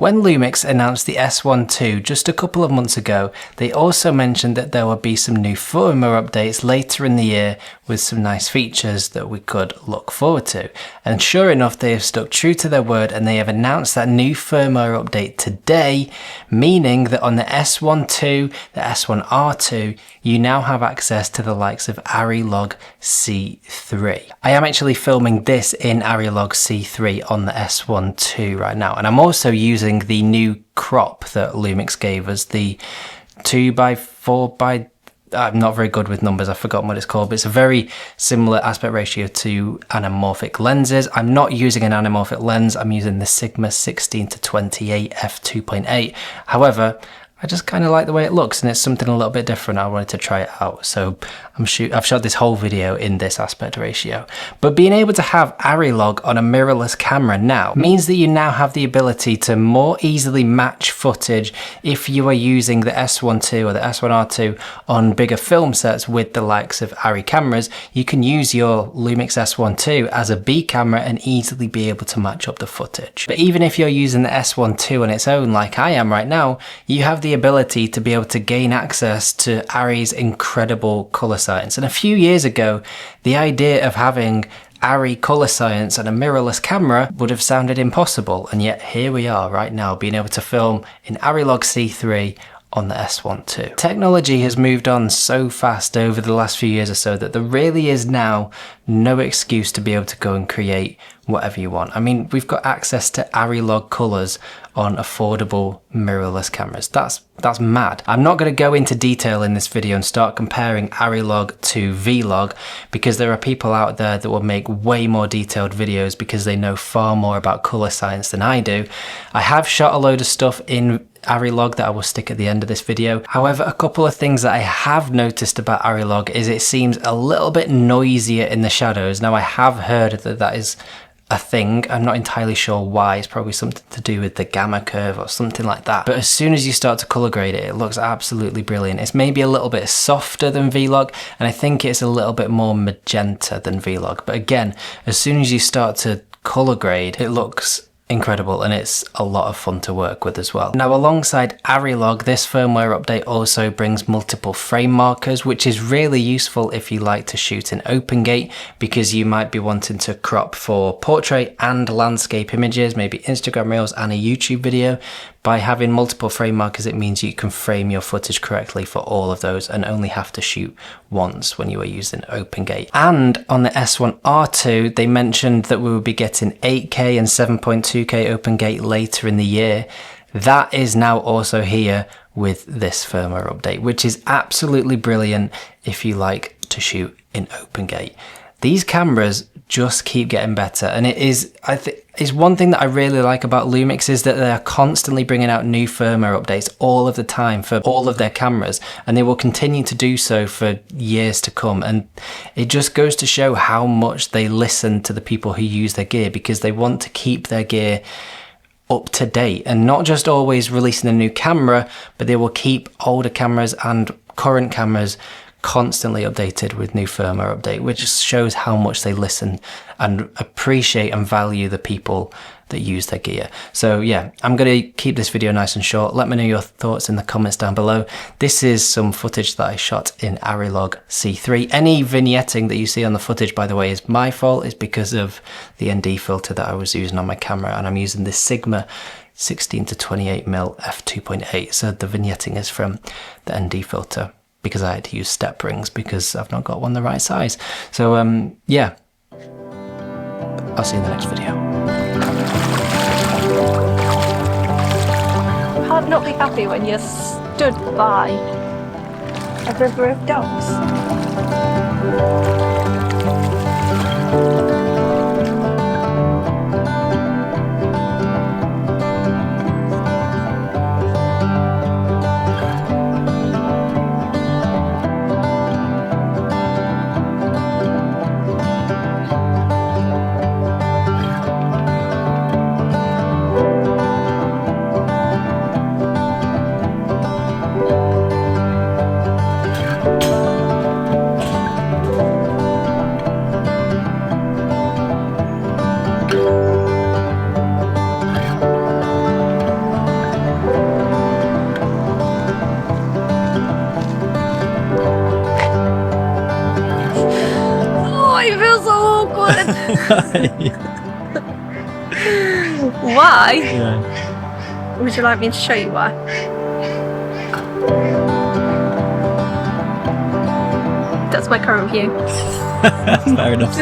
When Lumix announced the S12 just a couple of months ago, they also mentioned that there would be some new firmware updates later in the year with some nice features that we could look forward to. And sure enough, they have stuck true to their word and they have announced that new firmware update today, meaning that on the S12, the S1R2, you now have access to the likes of ARRI Log C3. I am actually filming this in ARRI Log C3 on the S12 right now, and I'm also using the new crop that Lumix gave us, the 2x4x, I'm not very good with numbers, I've forgotten what it's called, but it's a very similar aspect ratio to anamorphic lenses. I'm not using an anamorphic lens, I'm using the Sigma 16-28 f2.8. However, I just kind of like the way it looks and it's something a little bit different. I wanted to try it out. So I've shot this whole video in this aspect ratio. But being able to have ARRI Log on a mirrorless camera now means that you now have the ability to more easily match footage if you are using the S12 or the S1R2 on bigger film sets with the likes of ARRI cameras. You can use your Lumix S12 as a B camera and easily be able to match up the footage. But even if you're using the S12 on its own like I am right now, you have the ability to be able to gain access to ARRI's incredible color science. And a few years ago, the idea of having ARRI color science and a mirrorless camera would have sounded impossible. And yet here we are right now being able to film in ARRI Log C3 on the S12. Technology has moved on so fast over the last few years or so that there really is now no excuse to be able to go and create whatever you want. I mean, we've got access to ARRI Log colors on affordable mirrorless cameras. That's mad. I'm not going to go into detail in this video and start comparing ARRI Log to Vlog because there are people out there that will make way more detailed videos because they know far more about color science than I do. I have shot a load of stuff in ARRI Log that I will stick at the end of this video. However, a couple of things that I have noticed about ARRI Log is it seems a little bit noisier in the shadows. Now I have heard that that is a thing. I'm not entirely sure why. It's probably something to do with the gamma curve or something like that. But as soon as you start to color grade it, it looks absolutely brilliant. It's maybe a little bit softer than Vlog, and I think it's a little bit more magenta than Vlog. But again, as soon as you start to color grade, it looks incredible and it's a lot of fun to work with as well. Now alongside ARRI Log, this firmware update also brings multiple frame markers, which is really useful if you like to shoot in OpenGate because you might be wanting to crop for portrait and landscape images, maybe Instagram Reels and a YouTube video. By having multiple frame markers, it means you can frame your footage correctly for all of those and only have to shoot once when you are using OpenGate. And on the S1R2, they mentioned that we will be getting 8K and 7.2K OpenGate later in the year. That is now also here with this firmware update, which is absolutely brilliant if you like to shoot in OpenGate. These cameras just keep getting better, and it is, is one thing that I really like about Lumix is that they are constantly bringing out new firmware updates all of the time for all of their cameras, and they will continue to do so for years to come. And it just goes to show how much they listen to the people who use their gear because they want to keep their gear up to date and not just always releasing a new camera, but they will keep older cameras and current cameras constantly updated with new firmware update, which shows how much they listen and appreciate and value the people that use their gear. So yeah, I'm going to keep this video nice and short. Let me know your thoughts in the comments down below. This is some footage that I shot in ARRI Log C3. Any vignetting that you see on the footage, by the way, is my fault. It's because of the ND filter that I was using on my camera, and I'm using this Sigma 16-28 mm f2.8. So the vignetting is from the ND filter, because I had to use step rings because I've not got one the right size. So yeah, I'll see you in the next video. Can't not be happy when you're stood by a river of dogs. Why? Yeah. Would you like me to show you why? That's my current view. Fair enough.